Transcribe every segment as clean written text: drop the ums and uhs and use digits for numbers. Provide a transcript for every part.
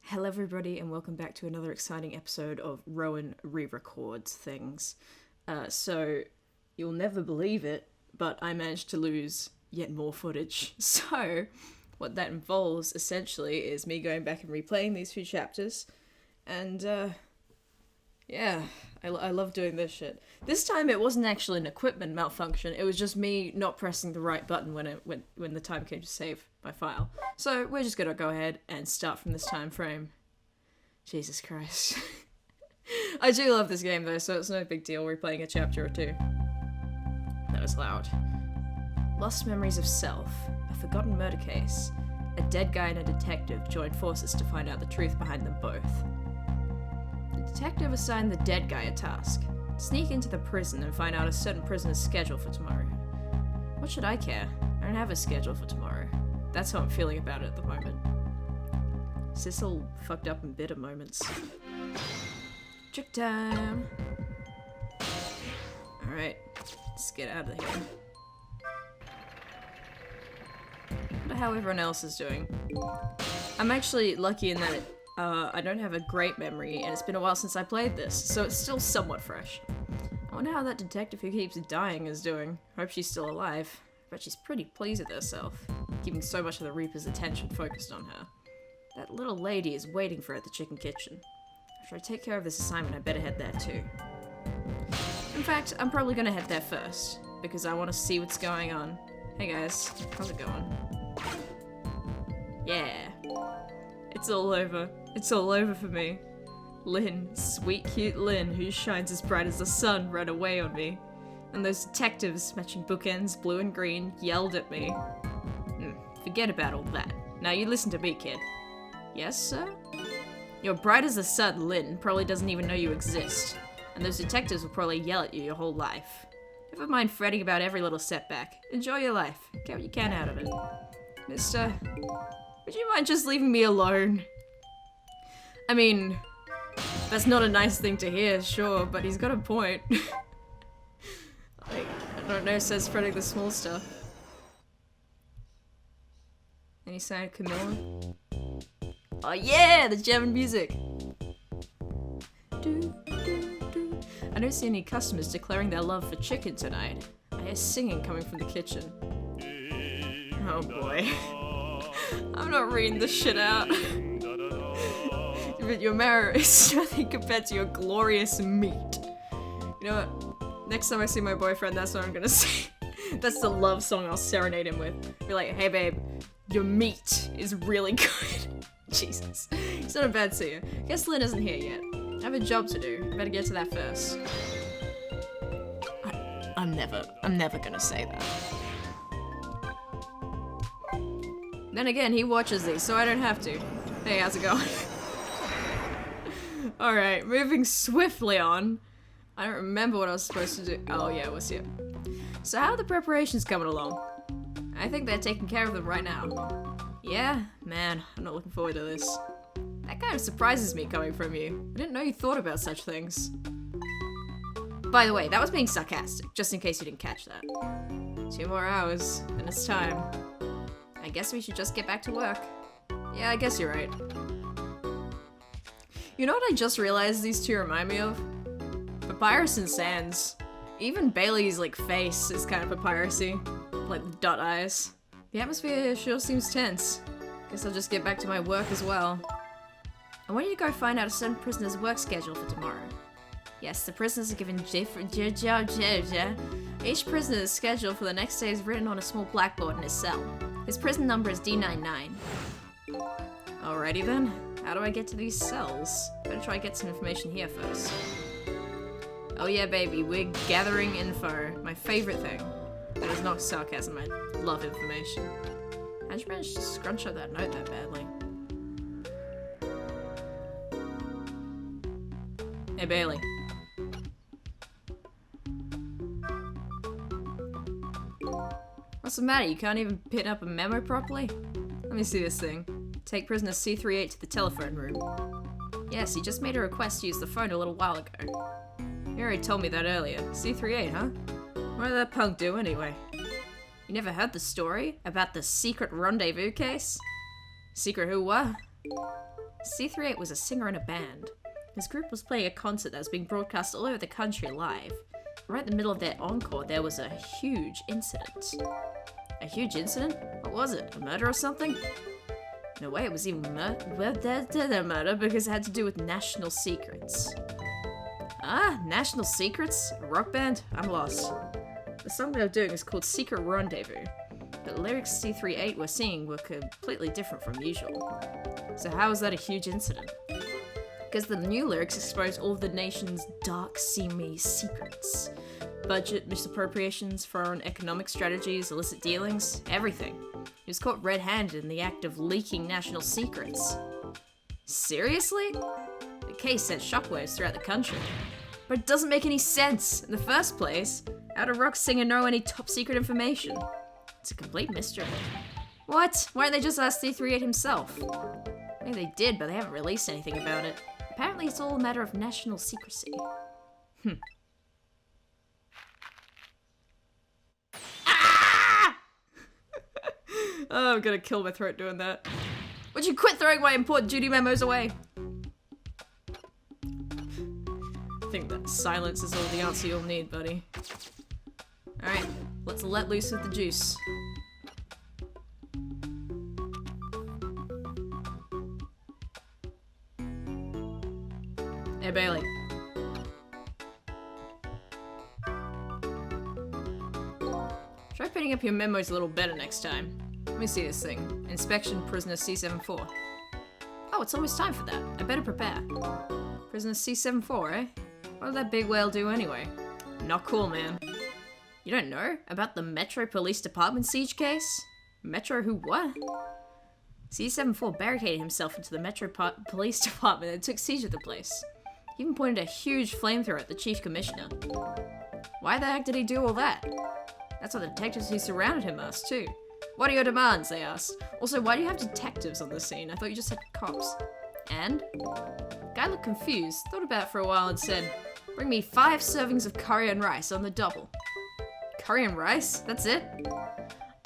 Hello everybody and welcome back to another exciting episode of Rowan Re-Records Things. So, you'll never believe it, but I managed to lose yet more footage. So, what that involves essentially is me going back and replaying these few chapters. And, yeah, I love doing this shit. This time it wasn't actually an equipment malfunction, it was just me not pressing the right button when the time came to save my file. So we're just gonna go ahead and start from this time frame. Jesus Christ. I do love this game though, so it's no big deal replaying a chapter or two. That was loud. Lost memories of self, a forgotten murder case, a dead guy and a detective joined forces to find out the truth behind them both. The detective assigned the dead guy a task: sneak into the prison and find out a certain prisoner's schedule for tomorrow. What should I care? I don't have a schedule for tomorrow. That's how I'm feeling about it at the moment. Is this all fucked up and bitter moments? Trick time! Alright, let's get out of here. Wonder how everyone else is doing. I'm actually lucky in that I don't have a great memory, and it's been a while since I played this, so it's still somewhat fresh. I wonder how that detective who keeps dying is doing. Hope she's still alive. But she's pretty pleased with herself, keeping so much of the Reaper's attention focused on her. That little lady is waiting for her at the chicken kitchen. After I take care of this assignment, I better head there too. In fact, I'm probably gonna head there first, because I want to see what's going on. Hey guys, how's it going? Yeah. It's all over. It's all over for me. Lynn, sweet cute Lynn, who shines as bright as the sun, ran away on me. And those detectives, matching bookends, blue and green, yelled at me. Forget about all that. Now you listen to me, kid. Yes, sir? You're bright as the sun, Lynn probably doesn't even know you exist. And those detectives will probably yell at you your whole life. Never mind fretting about every little setback. Enjoy your life. Get what you can out of it. Mister, would you mind just leaving me alone? I mean, that's not a nice thing to hear, sure, but he's got a point. Like, I don't know, says spreading the small stuff. Any sign of Camilla? Oh yeah, the German music! I don't see any customers declaring their love for chicken tonight. I hear singing coming from the kitchen. Oh boy. I'm not reading this shit out. But your marrow is nothing compared to your glorious meat. You know what? Next time I see my boyfriend, that's what I'm gonna say. That's the love song I'll serenade him with. Be like, hey babe, your meat is really good. Jesus. He's not a bad singer. Guess Lynn isn't here yet. I have a job to do. Better get to that first. I'm never gonna say that. Then again, he watches these, so I don't have to. Hey, how's it going? Alright, moving swiftly on. I don't remember what I was supposed to do. Oh yeah, what's here? So how are the preparations coming along? I think they're taking care of them right now. Yeah? Man, I'm not looking forward to this. That kind of surprises me coming from you. I didn't know you thought about such things. By the way, that was being sarcastic, just in case you didn't catch that. 2 more hours, and it's time. I guess we should just get back to work. Yeah, I guess you're right. You know what I just realized these two remind me of? Papyrus and Sans. Even Bailey's, like, face is kind of papyrusy. Like, the dot eyes. The atmosphere sure seems tense. Guess I'll just get back to my work as well. I want you to go find out a certain prisoner's work schedule for tomorrow. Yes, the prisoners are given each prisoner's schedule for the next day is written on a small blackboard in his cell. His prison number is D99. Alrighty then. How do I get to these cells? Better try to get some information here first. Oh yeah, baby, we're gathering info. My favorite thing. That is not sarcasm, I love information. How'd you manage to scrunch up that note that badly? Hey, Bailey. What's the matter? You can't even pin up a memo properly? Let me see this thing. Take prisoner C38 to the telephone room. Yes, he just made a request to use the phone a little while ago. You already told me that earlier. C38, huh? What did that punk do anyway? You never heard the story about the secret rendezvous case? Secret who what? C38 was a singer in a band. His group was playing a concert that was being broadcast all over the country live. Right in the middle of their encore, there was a huge incident. A huge incident? What was it? A murder or something? No way, it was even murder because it had to do with national secrets. Ah, national secrets? A rock band? I'm lost. The song they were doing is called Secret Rendezvous, but the lyrics C38 were singing were completely different from usual. So how was that a huge incident? Because the new lyrics exposed all of the nation's dark, seamy secrets. Budget misappropriations, foreign economic strategies, illicit dealings, everything. He was caught red-handed in the act of leaking national secrets. Seriously? The case sent shockwaves throughout the country. But it doesn't make any sense. In the first place, how did a rock singer know any top-secret information? It's a complete mystery. What? Why didn't they just ask C38 himself? Maybe they did, but they haven't released anything about it. Apparently it's all a matter of national secrecy. Ah! Oh, I'm gonna kill my throat doing that. Would you quit throwing my important duty memos away? I think that silence is all the answer you'll need, buddy. Alright, let's let loose with the juice. Hey, Bailey. Try putting up your memos a little better next time. Let me see this thing. Inspection prisoner C74. Oh, it's almost time for that. I better prepare. Prisoner C74, eh? What did that big whale do anyway? Not cool, man. You don't know about the Metro Police Department siege case? Metro who what? C74 barricaded himself into the Metro Police Department and took siege of the place. He even pointed a huge flamethrower at the Chief Commissioner. Why the heck did he do all that? That's what the detectives who surrounded him asked too. What are your demands, they asked. Also, why do you have detectives on the scene? I thought you just had cops. And? The guy looked confused, thought about it for a while and said, bring me 5 servings of curry and rice on the double. Curry and rice? That's it?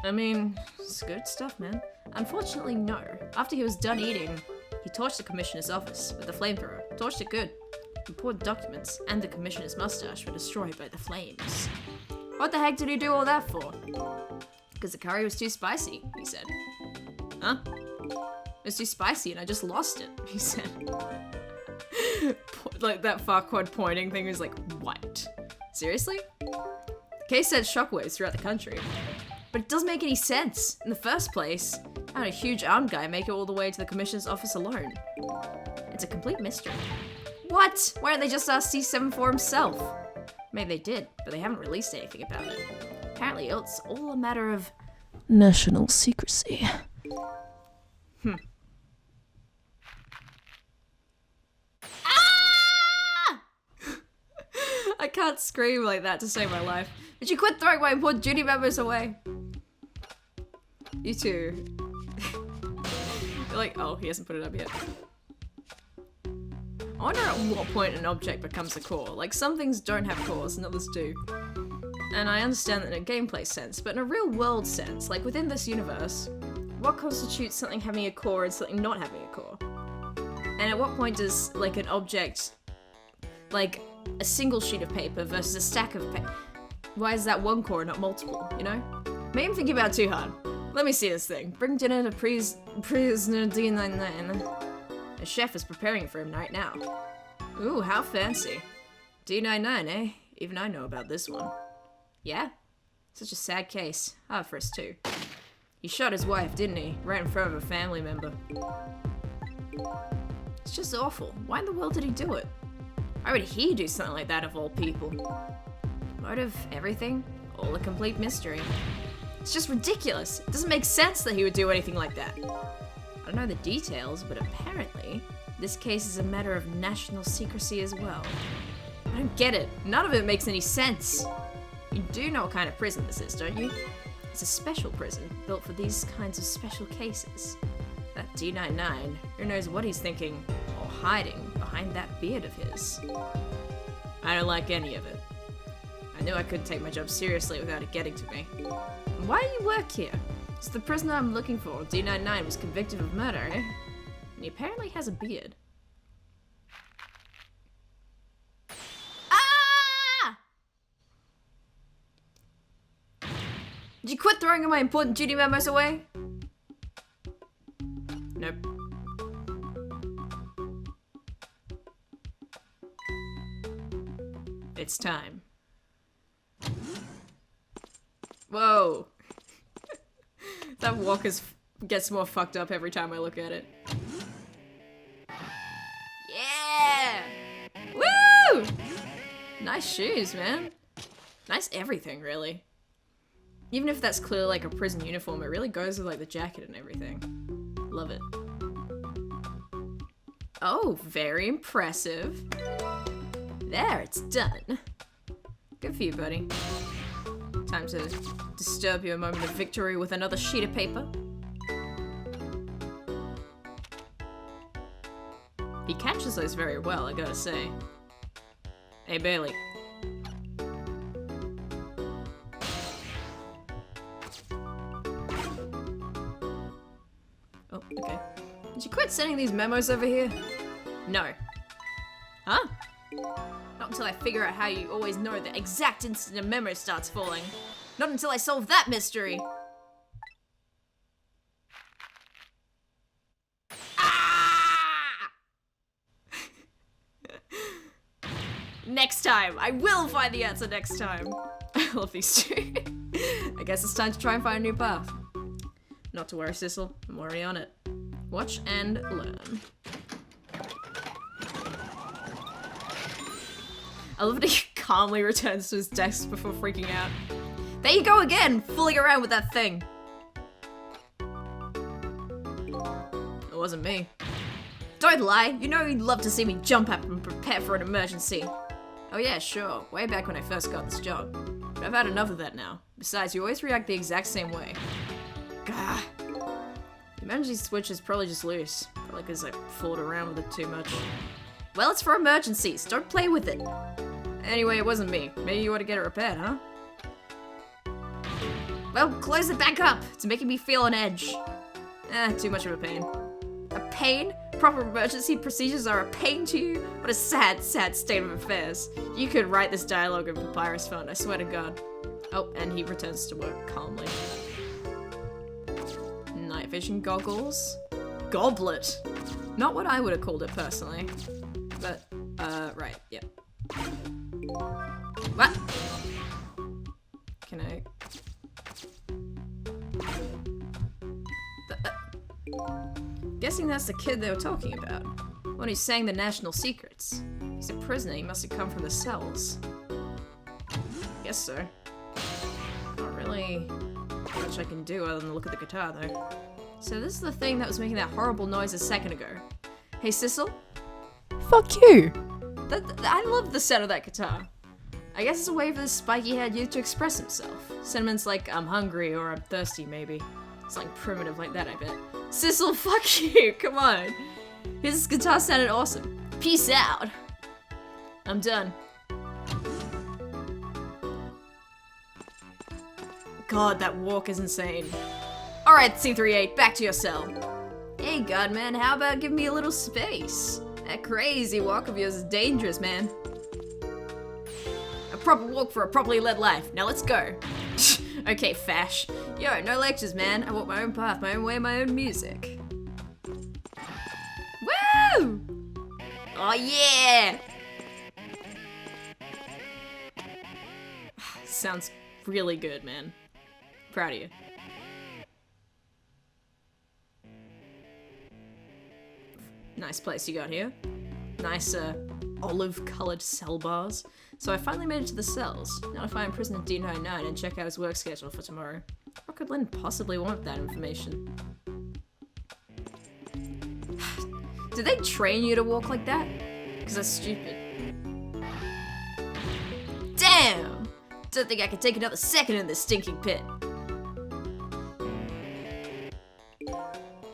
I mean, it's good stuff, man. Unfortunately, no. After he was done eating, he torched the commissioner's office with the flamethrower. Torched it good. Important documents and the commissioner's mustache were destroyed by the flames. What the heck did he do all that for? Because the curry was too spicy, he said. Huh? It was too spicy and I just lost it, he said. Like that Farquaad pointing thing was like, what? Seriously? The case sent shockwaves throughout the country. But it doesn't make any sense. In the first place, how did a huge armed guy make it all the way to the commissioner's office alone? It's a complete mystery. What? Why don't they just ask C74 himself? Maybe they did, but they haven't released anything about it. Apparently it's all a matter of national secrecy. Ah! I can't scream like that to save my life. Would you quit throwing my important duty members away? You too. You're like, oh, he hasn't put it up yet. I wonder at what point an object becomes a core. Like, some things don't have cores and others do. And I understand that in a gameplay sense, but in a real world sense, like within this universe, what constitutes something having a core and something not having a core? And at what point does, like, an object, like, a single sheet of paper versus a stack of paper, why is that one core and not multiple, you know? Maybe I'm thinking about it too hard. Let me see this thing. Bring dinner to prisoner D99. A chef is preparing it for him right now. Ooh, how fancy. D99, eh? Even I know about this one. Yeah? Such a sad case. Hard for us too. He shot his wife, didn't he? Right in front of a family member. It's just awful. Why in the world did he do it? Why would he do something like that of all people? Motive, everything, all a complete mystery. It's just ridiculous. It doesn't make sense that he would do anything like that. I don't know the details, but apparently, this case is a matter of national secrecy as well. I don't get it. None of it makes any sense. You do know what kind of prison this is, don't you? It's a special prison, built for these kinds of special cases. That D99, who knows what he's thinking, or hiding behind that beard of his. I don't like any of it. I knew I couldn't take my job seriously without it getting to me. Why do you work here? It's the prisoner I'm looking for. D99 was convicted of murder, eh? And he apparently has a beard. Ah! Did you quit throwing my important duty memos away? Nope. It's time. Whoa. That walk gets more fucked up every time I look at it. Yeah! Woo! Nice shoes, man. Nice everything, really. Even if that's clearly like a prison uniform, it really goes with like the jacket and everything. Love it. Oh, very impressive. There, it's done. Good for you, buddy. Time to disturb your moment of victory with another sheet of paper. He catches those very well, I gotta say. Hey, Bailey. Oh, okay. Did you quit sending these memos over here? No. Huh? Not until I figure out how you always know the exact instant a memo starts falling. Not until I solve that mystery. Ah! Next time. I will find the answer next time. I love these two. I guess it's time to try and find a new path. Not to worry, Sissel. I'm already on it. Watch and learn. I love that he calmly returns to his desk before freaking out. There you go again, fooling around with that thing. It wasn't me. Don't lie, you know you'd love to see me jump up and prepare for an emergency. Oh yeah, sure, way back when I first got this job. But I've had enough of that now. Besides, you always react the exact same way. Gah. The emergency switch is probably just loose. Probably because I fooled around with it too much. Well, it's for emergencies, don't play with it. Anyway, it wasn't me. Maybe you want to get it repaired, huh? Well, close it back up. It's making me feel on edge. Too much of a pain. A pain? Proper emergency procedures are a pain to you? What a sad, sad state of affairs. You could write this dialogue in Papyrus font, I swear to God. Oh, and he returns to work calmly. Night vision goggles? Goblet! Not what I would have called it personally. But, right, yep. What? Can I... Guessing that's the kid they were talking about. One who sang the national secrets. He's a prisoner, he must have come from the cells. Guess so. Not really much I can do other than look at the guitar, though. So this is the thing that was making that horrible noise a second ago. Hey, Sissel? Fuck you! I love the sound of that guitar. I guess it's a way for this spiky-haired youth to express himself. Sentiments like, I'm hungry or I'm thirsty, maybe. Something primitive like that, I bet. Sissel, fuck you! Come on! His guitar sounded awesome. Peace out! I'm done. God, that walk is insane. Alright, C38, back to your cell. Hey, Godman, how about giving me a little space? That crazy walk of yours is dangerous, man. A proper walk for a properly led life. Now let's go. Okay, Fash. Yo, no lectures, man. I walk my own path, my own way, my own music. Woo! Oh, yeah! Sounds really good, man. Proud of you. Nice place you got here. Nice, olive-colored cell bars. So I finally made it to the cells. Now to find prisoner D99 and check out his work schedule for tomorrow. What could Lynn possibly want that information? Did they train you to walk like that? Because that's stupid. Damn! Don't think I can take another second in this stinking pit.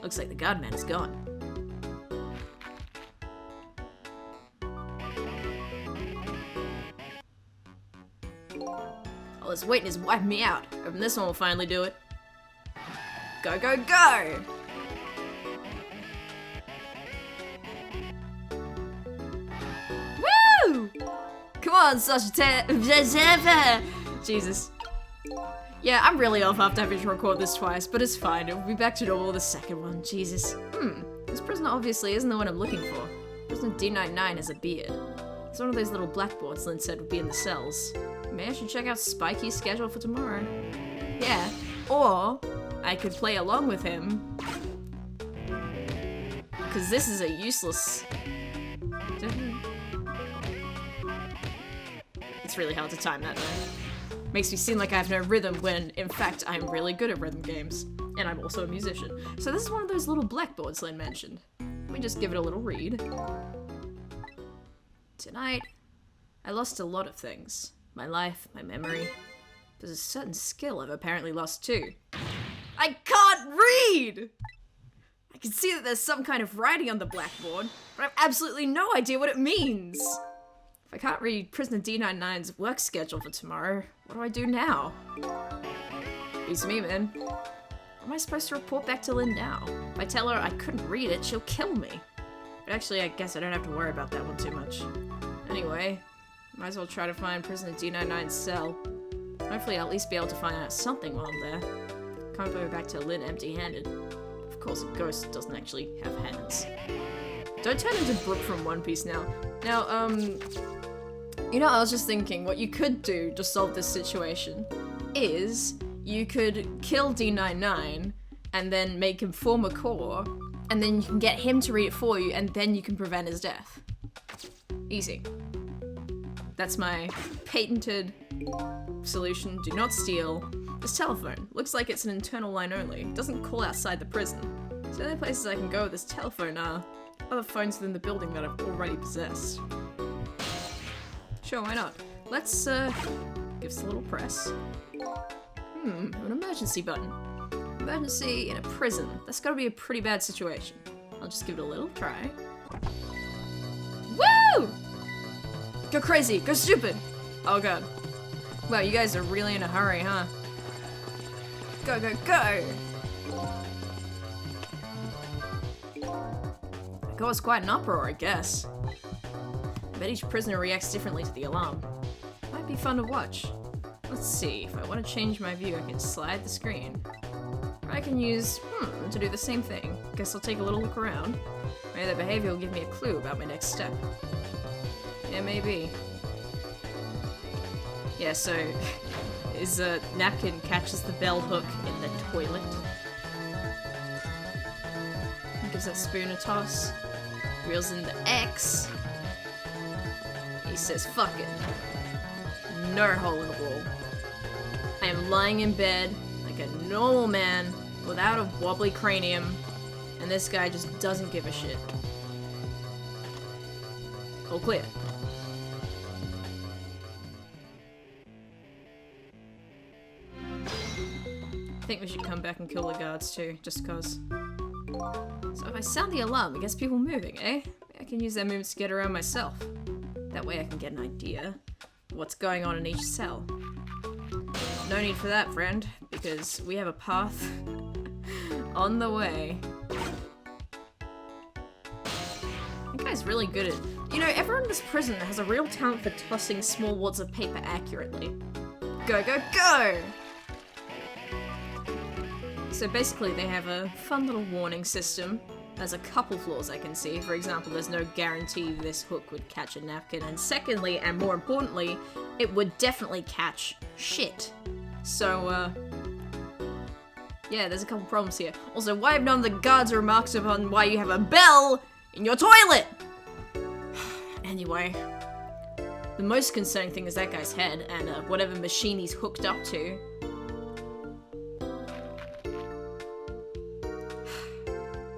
Looks like the Godman is gone. All this waiting is wiping me out. Hoping this one will finally do it. Go, go, go! Come on, Sagittarius. Jesus. Yeah, I'm really off after having to record this twice, but it's fine. It'll be back to normal the second one. Jesus. This prisoner obviously isn't the one I'm looking for. Prisoner D99 has a beard. It's one of those little blackboards Lynn said would be in the cells. Maybe I should check out Spikey's schedule for tomorrow. Yeah, or I could play along with him. Because this is a useless... It's really hard to time that though. Makes me seem like I have no rhythm when, in fact, I'm really good at rhythm games. And I'm also a musician. So this is one of those little blackboards Lynn mentioned. Let me just give it a little read. Tonight, I lost a lot of things. My life, my memory. There's a certain skill I've apparently lost too. I can't read! I can see that there's some kind of writing on the blackboard, but I have absolutely no idea what it means. If I can't read Prisoner D99's work schedule for tomorrow, what do I do now? Beats me, man. What am I supposed to report back to Lynn now? If I tell her I couldn't read it, she'll kill me. But actually, I guess I don't have to worry about that one too much. Anyway, might as well try to find Prisoner D99's cell. Hopefully I'll at least be able to find out something while I'm there. Can't go back to Lynn empty-handed. Of course, a ghost doesn't actually have hands. Don't turn into Brooke from One Piece now. Now, you know, I was just thinking, what you could do to solve this situation is you could kill D99 and then make him form a core, and then you can get him to read it for you, and then you can prevent his death. Easy. That's my patented solution. Do not steal this telephone. Looks like it's an internal line only. It doesn't call outside the prison. So the only places I can go with this telephone are other phones within the building that I've already possessed. Sure, why not? Let's give this a little press. An emergency button. Emergency in a prison. That's gotta be a pretty bad situation. I'll just give it a little try. Woo! Go crazy, go stupid! Oh god. Wow, you guys are really in a hurry, huh? Go, go, go! That caused quite an uproar, I guess. I bet each prisoner reacts differently to the alarm. Might be fun to watch. Let's see, if I want to change my view, I can slide the screen. Or I can use, to do the same thing. Guess I'll take a little look around. Maybe their behavior will give me a clue about my next step. Yeah, maybe. Yeah, so his napkin catches the bell hook in the toilet. Gives that spoon a toss. Reels in the X. He says, fuck it. No hole in the wall. I am lying in bed like a normal man without a wobbly cranium, and this guy just doesn't give a shit. All clear. I think we should come back and kill the guards too, just cause. So if I sound the alarm, it gets people moving, eh? I can use their movements to get around myself. That way I can get an idea of what's going on in each cell. No need for that, friend, because we have a path on the way. That guy's really good at... You know, everyone in this prison has a real talent for tossing small wads of paper accurately. Go, go, go! So basically they have a fun little warning system. There's a couple flaws I can see. For example, there's no guarantee this hook would catch a napkin. And secondly, and more importantly, it would definitely catch shit. So, yeah, there's a couple problems here. Also, why have none of the guards remarked upon why you have a bell in your toilet? Anyway, the most concerning thing is that guy's head and whatever machine he's hooked up to.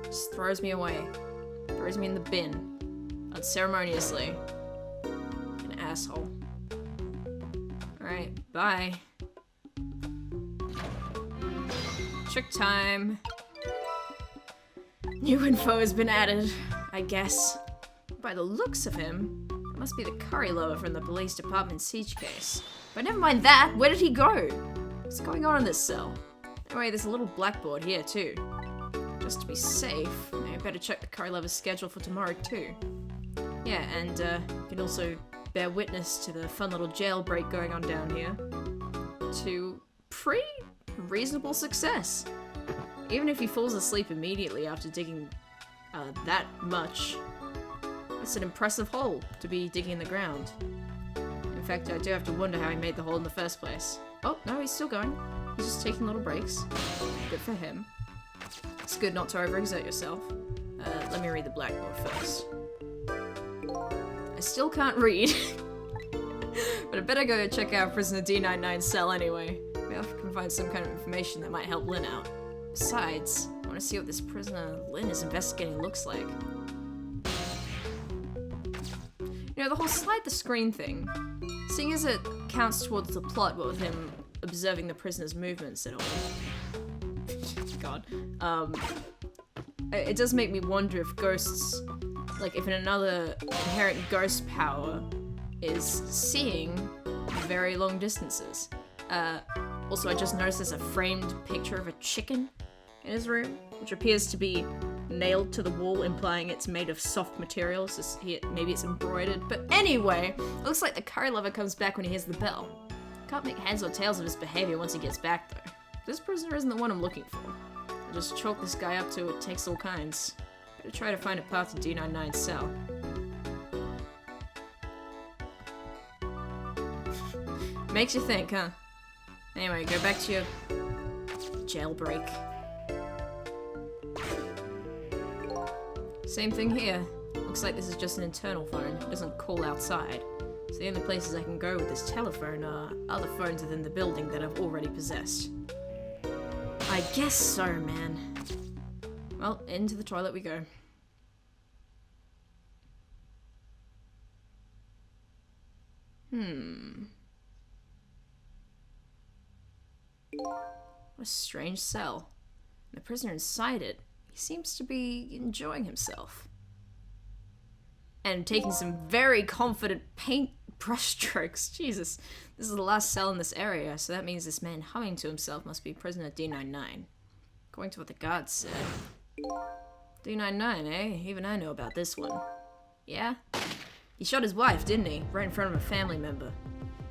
Just throws me away. Throws me in the bin. Unceremoniously. An asshole. Alright, bye. Trick time. New info has been added, I guess. By the looks of him, it must be the curry lover from the police department siege case. But never mind that, where did he go? What's going on in this cell? Anyway, there's a little blackboard here too. Just to be safe, I better check the curry lover's schedule for tomorrow too. Yeah, and you can also bear witness to the fun little jailbreak going on down here to pretty reasonable success. Even if he falls asleep immediately after digging that much, it's an impressive hole to be digging in the ground. In fact, I do have to wonder how he made the hole in the first place. Oh, no, he's still going. He's just taking little breaks. Good for him. It's good not to overexert yourself. Let me read the blackboard first. I still can't read. But I better go check out prisoner D99's cell anyway. Maybe I can find some kind of information that might help Lynn out. Besides, I want to see what this prisoner Lynn is investigating looks like. You know, the whole slide the screen thing, seeing as it counts towards the plot with him observing the prisoner's movements and all. God. It does make me wonder if ghosts, like if another inherent ghost power is seeing very long distances. Also, I just noticed there's a framed picture of a chicken in his room, which appears to be nailed to the wall, implying it's made of soft materials. Maybe it's embroidered. But anyway, it looks like the curry lover comes back when he hears the bell. Can't make heads or tails of his behavior once he gets back, though. This prisoner isn't the one I'm looking for. I'll just chalk this guy up to it takes all kinds. Better try to find a path to D99's cell. Makes you think, huh? Anyway, go back to your jailbreak. Same thing here. Looks like this is just an internal phone. It doesn't call outside. So the only places I can go with this telephone are other phones within the building that I've already possessed. I guess so, man. Well, into the toilet we go. What a strange cell. The prisoner inside it, he seems to be enjoying himself. And taking some very confident paint brush strokes. Jesus. This is the last cell in this area, so that means this man humming to himself must be prisoner D99. According to what the guards said. D99, eh? Even I know about this one. Yeah? He shot his wife, didn't he? Right in front of a family member.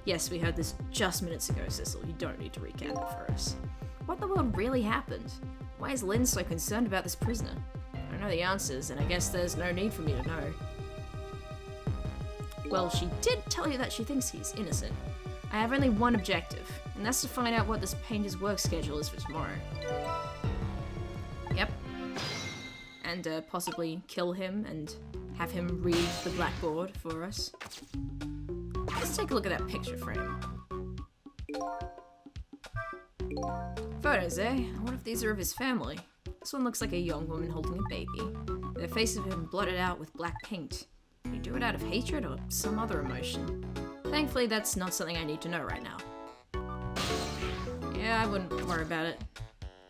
Yes, we heard this just minutes ago, Cecil. You don't need to recount it for us. What in the world really happened? Why is Lynn so concerned about this prisoner? I don't know the answers, and I guess there's no need for me to know. Well, she did tell you that she thinks he's innocent. I have only one objective, and that's to find out what this painter's work schedule is for tomorrow. Yep. And possibly kill him and have him read the blackboard for us. Let's take a look at that picture frame. Photos, eh? I wonder if these are of his family. This one looks like a young woman holding a baby. Their faces have been blotted out with black paint. Do you do it out of hatred or some other emotion? Thankfully, that's not something I need to know right now. Yeah, I wouldn't worry about it.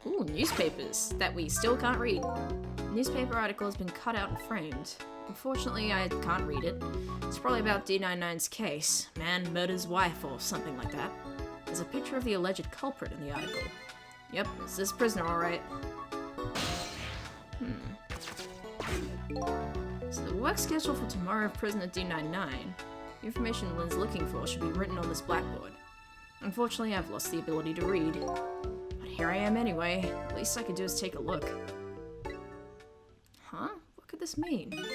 Ooh, newspapers that we still can't read. The newspaper article has been cut out and framed. Unfortunately, I can't read it. It's probably about D99's case. Man murders wife or something like that. There's a picture of the alleged culprit in the article. Yep, it's this prisoner, alright. So the work schedule for tomorrow of prisoner D99. The information Lynn's looking for should be written on this blackboard. Unfortunately, I've lost the ability to read. But here I am anyway. The least I could do is take a look. Huh? What could this mean?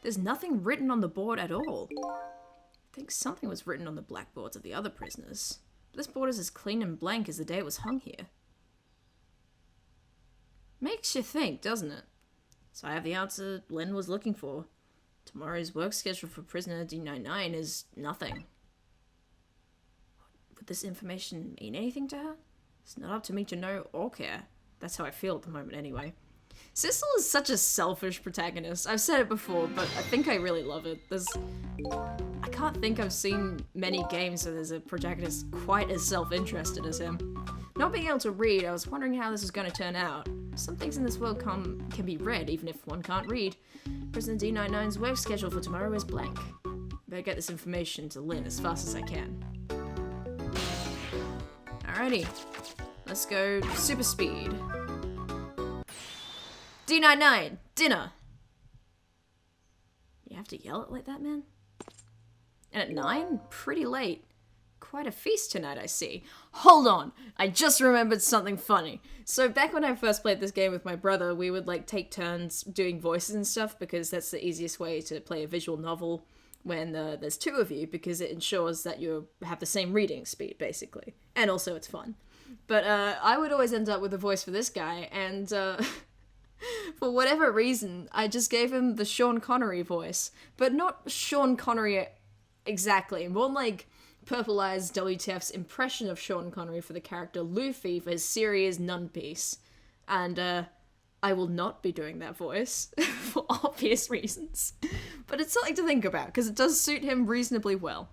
There's nothing written on the board at all. I think something was written on the blackboards of the other prisoners. But this board is as clean and blank as the day it was hung here. Makes you think, doesn't it? So I have the answer Lynn was looking for. Tomorrow's work schedule for prisoner D99 is nothing. Would this information mean anything to her? It's not up to me to know or care. That's how I feel at the moment anyway. Cecil is such a selfish protagonist. I've said it before, but I think I really love it. I can't think I've seen many games where there's a protagonist quite as self-interested as him. Not being able to read, I was wondering how this was going to turn out. Some things in this world can be read, even if one can't read. Prisoner D99's work schedule for tomorrow is blank. Better get this information to Lynn as fast as I can. Alrighty, let's go super speed. D99, dinner! You have to yell it like that, man? And at 9? Pretty late. Quite a feast tonight, I see. Hold on! I just remembered something funny. So back when I first played this game with my brother, we would like take turns doing voices and stuff because that's the easiest way to play a visual novel when there's two of you, because it ensures that you have the same reading speed, basically. And also it's fun. But I would always end up with a voice for this guy, and for whatever reason, I just gave him the Sean Connery voice. But not Sean Connery exactly, more like Purple Eyes WTF's impression of Sean Connery for the character Luffy for his series Nun Piece. And I will not be doing that voice for obvious reasons. But it's something to think about, because it does suit him reasonably well.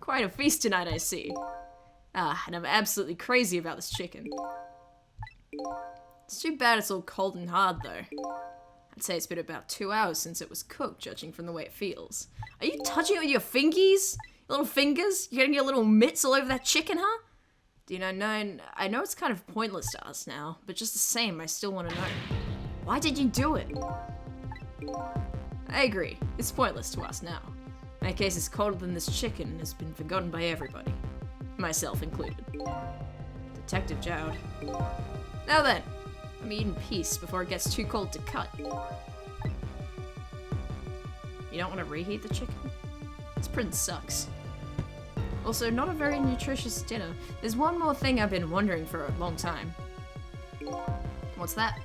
Quite a feast tonight, I see. And I'm absolutely crazy about this chicken. It's too bad it's all cold and hard, though. I'd say it's been about 2 hours since it was cooked, judging from the way it feels. Are you touching it with your fingies? Your little fingers? You're getting your little mitts all over that chicken, huh? D99, I know it's kind of pointless to us now, but just the same, I still want to know. Why did you do it? I agree. It's pointless to us now. My case is colder than this chicken and has been forgotten by everybody. Myself included. Detective Jowd. Now then, let me eat in peace before it gets too cold to cut. You don't want to reheat the chicken? This print sucks. Also, not a very nutritious dinner. There's one more thing I've been wondering for a long time. What's that?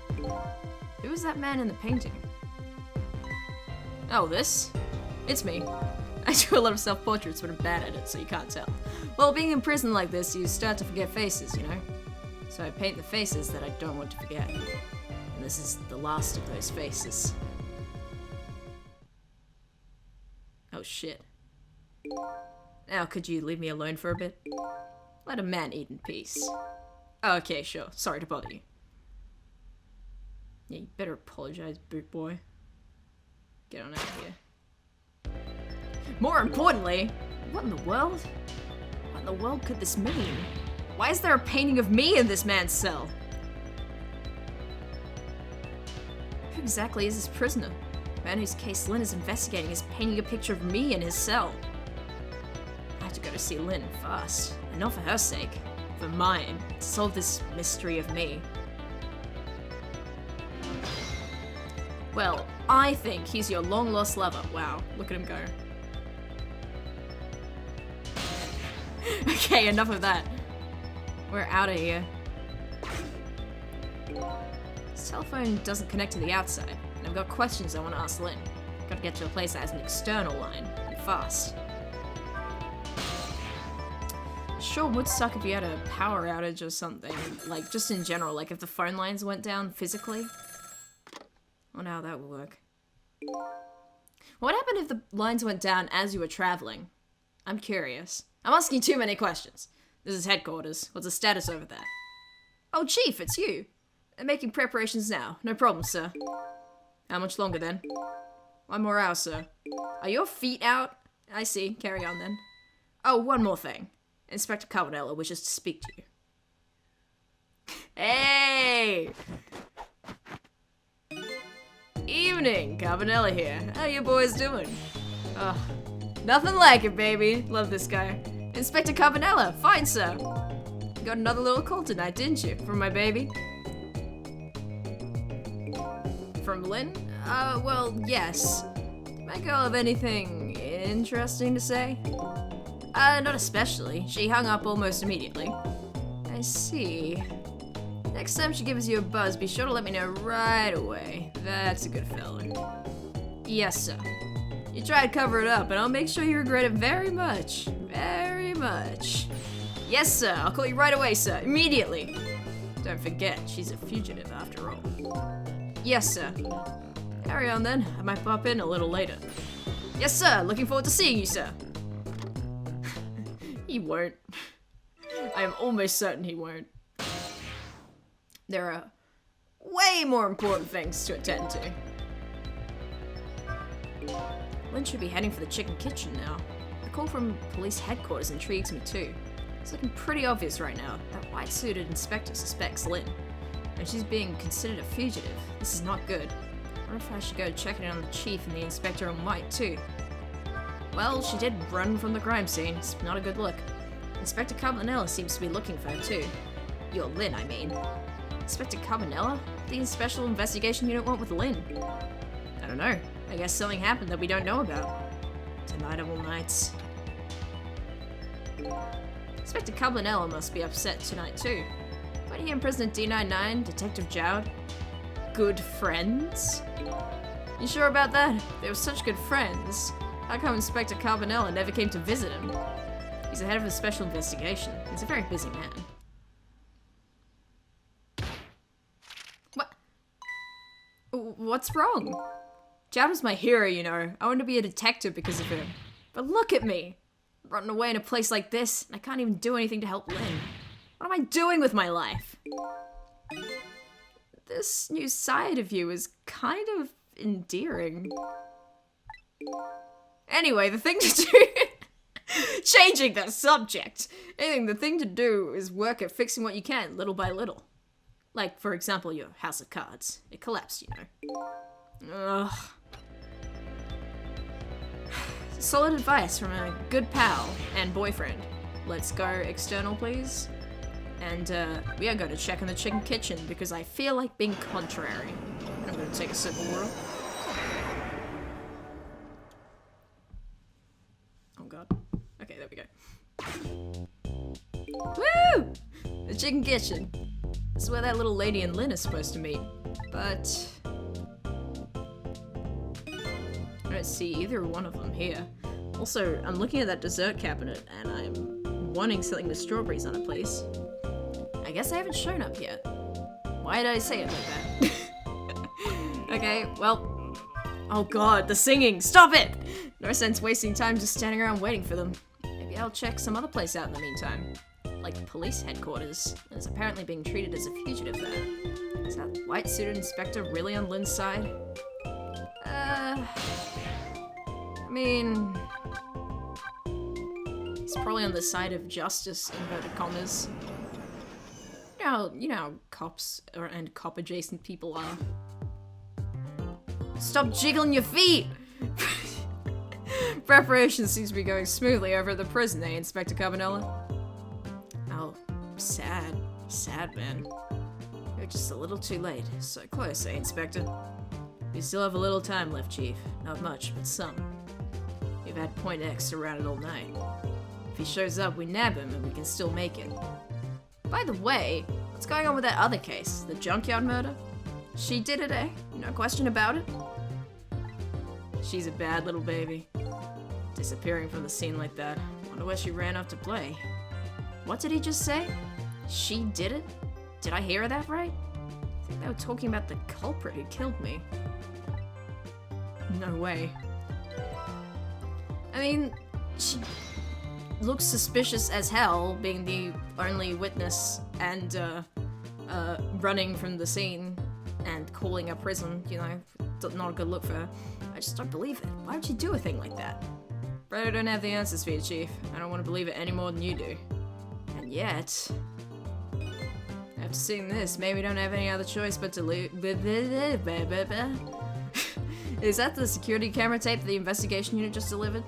Who is that man in the painting? Oh, this? It's me. I do a lot of self-portraits, but I'm bad at it, so you can't tell. Well, being in prison like this, you start to forget faces, you know? So I paint the faces that I don't want to forget. And this is the last of those faces. Oh shit. Now, could you leave me alone for a bit? Let a man eat in peace. Oh, okay, sure. Sorry to bother you. Yeah, you better apologize, boot boy. Get on out of here. More importantly, what in the world? What in the world could this mean? Why is there a painting of me in this man's cell? Who exactly is this prisoner? The man whose case Lynn is investigating is painting a picture of me in his cell. I have to go to see Lynn fast, and not for her sake, for mine, to solve this mystery of me. Well, I think he's your long-lost lover. Wow, look at him go. Okay, enough of that. We're out of here. This telephone doesn't connect to the outside, and I've got questions I want to ask Lynn. Gotta get to a place that has an external line, and fast. Sure would suck if you had a power outage or something, like just in general, like if the phone lines went down physically. I wonder how that would work. What happened if the lines went down as you were traveling? I'm curious. I'm asking too many questions. This is headquarters. What's the status over there? Oh, Chief, it's you. I'm making preparations now. No problem, sir. How much longer then? 1 more hour, sir. Are your feet out? I see. Carry on then. Oh, one more thing. Inspector Carbonella wishes to speak to you. Hey! Evening, Carbonella here. How you boys doing? Ugh, nothing like it, baby. Love this guy. Inspector Carbonella, fine, sir. You got another little call tonight, didn't you? From my baby? From Lynn? Well, yes. Did my girl have anything interesting to say? Not especially. She hung up almost immediately. I see. Next time she gives you a buzz, be sure to let me know right away. That's a good fella. Yes, sir. You try to cover it up, and I'll make sure you regret it very much. Very much. Yes, sir. I'll call you right away, sir. Immediately. Don't forget, she's a fugitive after all. Yes, sir. Carry on then. I might pop in a little later. Yes, sir. Looking forward to seeing you, sir. He won't. I am almost certain he won't. There are way more important things to attend to. Lynn should be heading for the chicken kitchen now. The call from police headquarters intrigues me too. It's looking pretty obvious right now. That white-suited inspector suspects Lynn, and she's being considered a fugitive. This is not good. I wonder if I should go check in on the chief and the inspector in white too. Well, she did run from the crime scene. It's not a good look. Inspector Carbonella seems to be looking for her too. Your Lynn, I mean. Inspector Carbonella? The special investigation unit went with Lynn. I don't know. I guess something happened that we don't know about. Tonight of all nights. Inspector Carbonella must be upset tonight too. But he and Prisoner D99, Detective Jowd, good friends? You sure about that? They were such good friends. How come Inspector Carbonella never came to visit him? He's the head of a special investigation. He's a very busy man. What? What's wrong? Jowd was my hero, you know. I wanted to be a detective because of him. But look at me! Running away in a place like this, and I can't even do anything to help Lynn. What am I doing with my life? This new side of you is kind of endearing. Anyway, the thing to do... Changing the subject! The thing to do is work at fixing what you can, little by little. Like, for example, your house of cards. It collapsed, you know. Ugh. Solid advice from a good pal and boyfriend. Let's go external, please. And, we are going to check in the chicken kitchen because I feel like being contrary. I'm going to take a sip of water. Oh god. Okay, there we go. Woo! The chicken kitchen. This is where that little lady and Lynn are supposed to meet. But... I don't see either one of them here. Also, I'm looking at that dessert cabinet and I'm wanting something with strawberries on it, please. I guess I haven't shown up yet. Why did I say it like that? Okay, well... Oh god, the singing! Stop it! No sense wasting time just standing around waiting for them. Maybe I'll check some other place out in the meantime. Like police headquarters. And is apparently being treated as a fugitive there. Is that white-suited inspector really on Lynn's side? I mean... He's probably on the side of justice, inverted commas. You know how cops and cop-adjacent people are. Stop jiggling your feet! Preparation seems to be going smoothly over at the prison, eh, Inspector Carbonella? Oh, sad. Sad, man. You're just a little too late. So close, eh, Inspector? We still have a little time left, Chief. Not much, but some. We've had Point X around it all night. If he shows up, we nab him and we can still make it. By the way, what's going on with that other case? The junkyard murder? She did it, eh? No question about it? She's a bad little baby. Disappearing from the scene like that. Wonder where she ran off to play. What did he just say? She did it? Did I hear that right? I think they were talking about the culprit who killed me. No way. I mean, she looks suspicious as hell, being the only witness and, running from the scene and calling a prison, you know, not a good look for her. I just don't believe it. Why would she do a thing like that? But I don't have the answers for you, Chief. I don't want to believe it any more than you do. And yet... After seeing this, maybe we don't have any other choice but to leave... Is that the security camera tape that the investigation unit just delivered?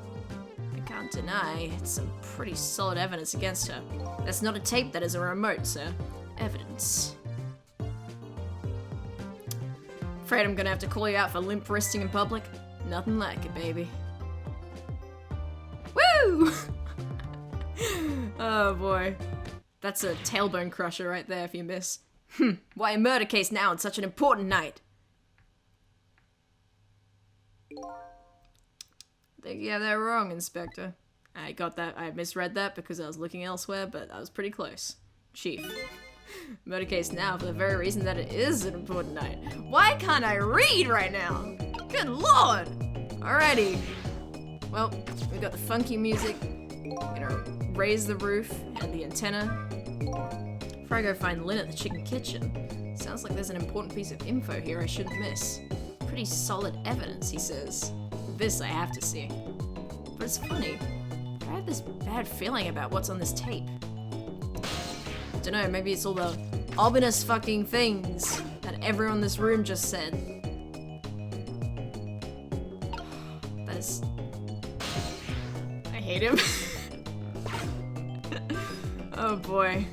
I can't deny it's some pretty solid evidence against her. That's not a tape, that is a remote, sir. Evidence. Afraid I'm gonna have to call you out for limp wristing in public. Nothing like it, baby. Woo! Oh boy. That's a tailbone crusher right there if you miss. Why a murder case now on such an important night? I think you have that wrong, Inspector. I got that, I misread that because I was looking elsewhere, but I was pretty close. Chief. Murder case now for the very reason that it is an important night. Why can't I read right now? Good lord! Alrighty. Well, we got the funky music. Gonna raise the roof and the antenna. Before I go find Lynn at the chicken kitchen. Sounds like there's an important piece of info here I shouldn't miss. Pretty solid evidence, he says. This I have to see. But it's funny. I have this bad feeling about what's on this tape. Dunno, maybe it's all the ominous fucking things that everyone in this room just said. That is... hate him. Oh boy.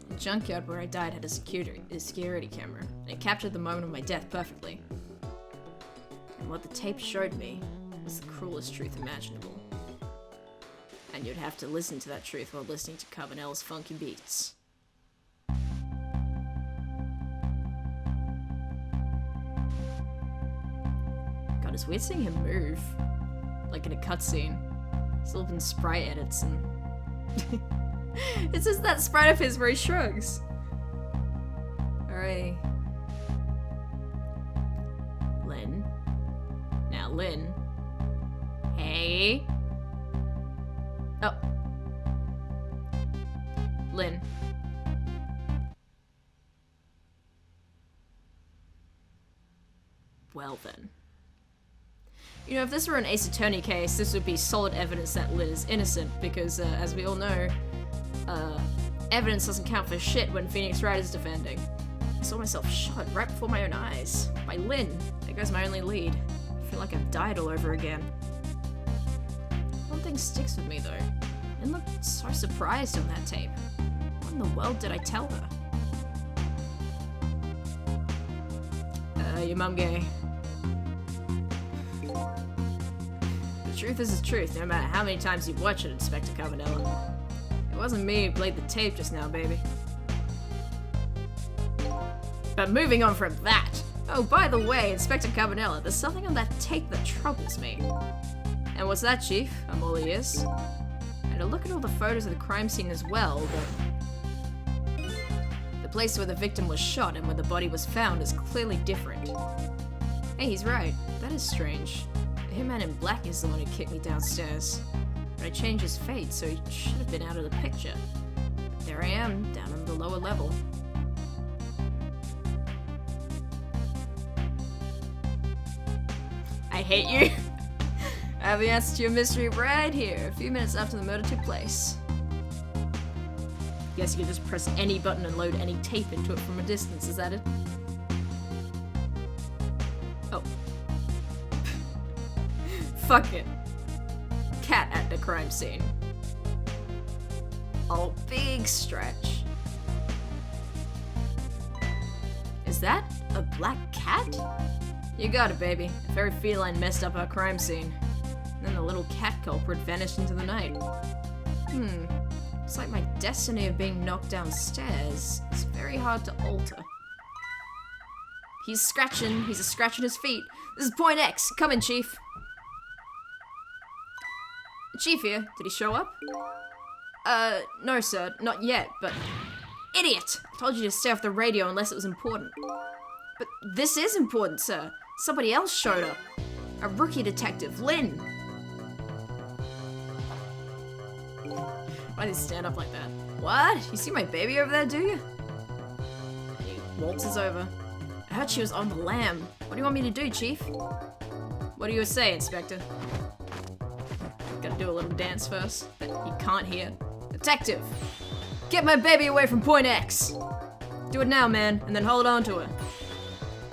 The junkyard where I died had a security camera, and it captured the moment of my death perfectly. And what the tape showed me was the cruelest truth imaginable. And you'd have to listen to that truth while listening to Carbonella's funky beats. God, it's weird seeing him move. Like in a cutscene. He's all been sprite edits and... It's just that sprite of his where he shrugs. Alright. Lynn. Now, Lynn. Hey. Oh. Lynn. Well then. You know, if this were an Ace Attorney case, this would be solid evidence that Lynn is innocent, because, as we all know, evidence doesn't count for shit when Phoenix Wright is defending. I saw myself shot right before my own eyes. By Lynn. There goes my only lead. I feel like I've died all over again. One thing sticks with me, though. Lynn looked so surprised on that tape. What in the world did I tell her? Your mum gay. The truth is the truth, no matter how many times you watch it, Inspector Carbonella. It wasn't me who played the tape just now, baby. But moving on from that. Oh, by the way, Inspector Carbonella, there's something on that tape that troubles me. And what's that, Chief? I'm all ears. And to look at all the photos of the crime scene as well, but the place where the victim was shot and where the body was found is clearly different. Hey, he's right. That is strange. The hitman in black is the one who kicked me downstairs. But I changed his fate, so he should have been out of the picture. But there I am, down on the lower level. I hate you. I have the answer to your mystery right here, a few minutes after the murder took place. Guess you can just press any button and load any tape into it from a distance, is that it? Oh. Fuck it. Cat at the crime scene. Oh, big stretch. Is that a black cat? You got it, baby. A fairy feline messed up our crime scene. And then the little cat culprit vanished into the night. It's like my destiny of being knocked downstairs is very hard to alter. He's scratching his feet. This is Point X. Come in, Chief. Chief here. Did he show up? No, sir. Not yet, but... Idiot! I told you to stay off the radio unless it was important. But this is important, sir. Somebody else showed up. A rookie detective, Lynn. Why did he stand up like that? What? You see my baby over there, do you? And he waltzes over. I heard she was on the lam. What do you want me to do, Chief? What do you say, Inspector? Gotta do a little dance first that you can't hear. Detective! Get my baby away from Point X! Do it now, man, and then hold on to her.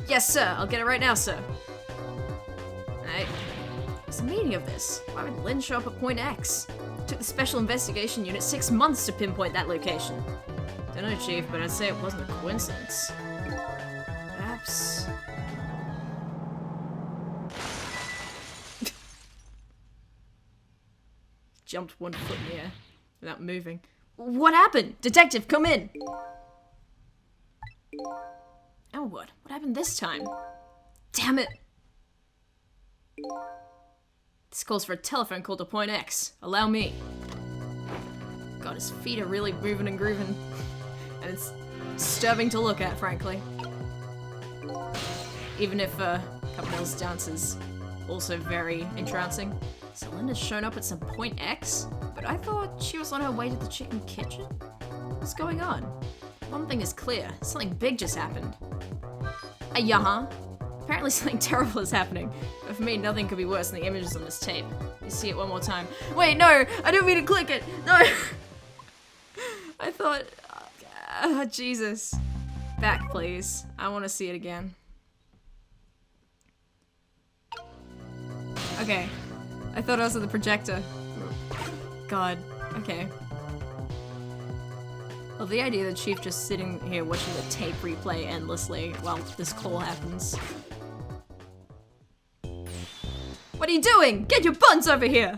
Yes, sir. I'll get it right now, sir. Alright. What's the meaning of this? Why would Lynn show up at Point X? It took the Special Investigation Unit 6 months to pinpoint that location. Don't know, Chief, but I'd say it wasn't a coincidence. Perhaps... Jumped 1 foot in the air without moving. What happened? Detective, come in! Oh, what? What happened this time? Damn it! This calls for a telephone call to Point X. Allow me. God, his feet are really moving and grooving. And it's disturbing to look at, frankly. Even if, Carbonella's dance is also very entrancing. So Linda's shown up at some Point X? But I thought she was on her way to the chicken kitchen? What's going on? One thing is clear. Something big just happened. Yeah-huh. Apparently something terrible is happening. But for me, nothing could be worse than the images on this tape. You see it one more time. Wait, no! I didn't mean to click it! No! I thought... Jesus. Back, please. I want to see it again. Okay. I thought I was at the projector. God. Okay. Well, the idea that Chief just sitting here watching the tape replay endlessly while this call happens. What are you doing? Get your buns over here!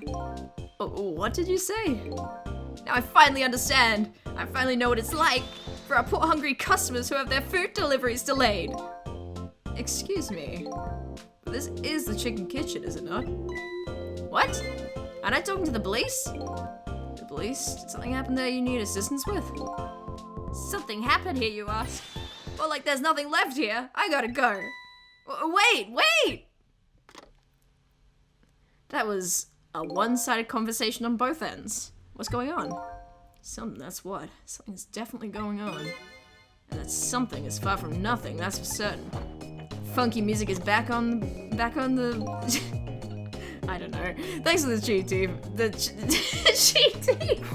Oh, what did you say? Now I finally understand. I finally know what it's like for our poor hungry customers who have their food deliveries delayed. Excuse me. This is the chicken kitchen, is it not? What? Aren't I talking to the police? The police? Did something happen there you need assistance with? Something happened here, you ask? Well, like there's nothing left here. I gotta go. Wait! That was a one-sided conversation on both ends. What's going on? Something's definitely going on. And that something is far from nothing, that's for certain. Funky music is back on the... I don't know. Thanks for the cheat team. Cheat team!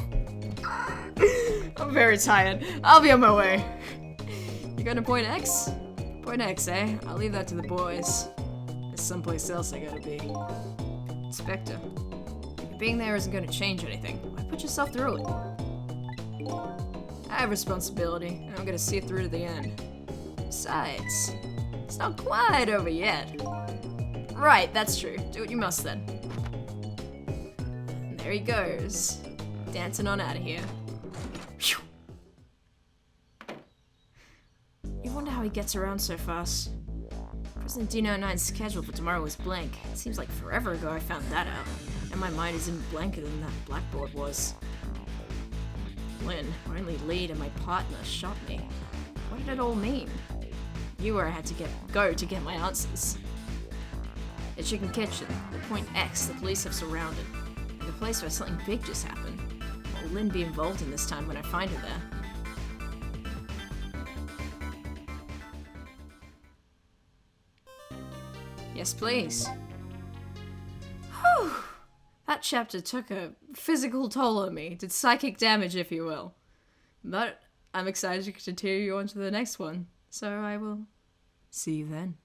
I'm very tired. I'll be on my way. You going to Point X? Point X, eh? I'll leave that to the boys. There's someplace else I gotta be. Inspector, being there isn't going to change anything. Why put yourself through it? I have responsibility, and I'm going to see it through to the end. Besides, it's not quite over yet. Right, that's true. Do what you must then. And there he goes, dancing on out of here. Phew. You wonder how he gets around so fast. President D99's schedule for tomorrow was blank. It seems like forever ago I found that out, and my mind is even blanker than that blackboard was. Lynn, my only lead and my partner, shot me. What did it all mean? I knew where I had to go to get my answers. The chicken kitchen, the Point X the police have surrounded, and the place where something big just happened. Will Lynn be involved in this time when I find her there? Yes, please. Whew! That chapter took a physical toll on me, did psychic damage, if you will. But I'm excited to continue on to the next one, so I will see you then.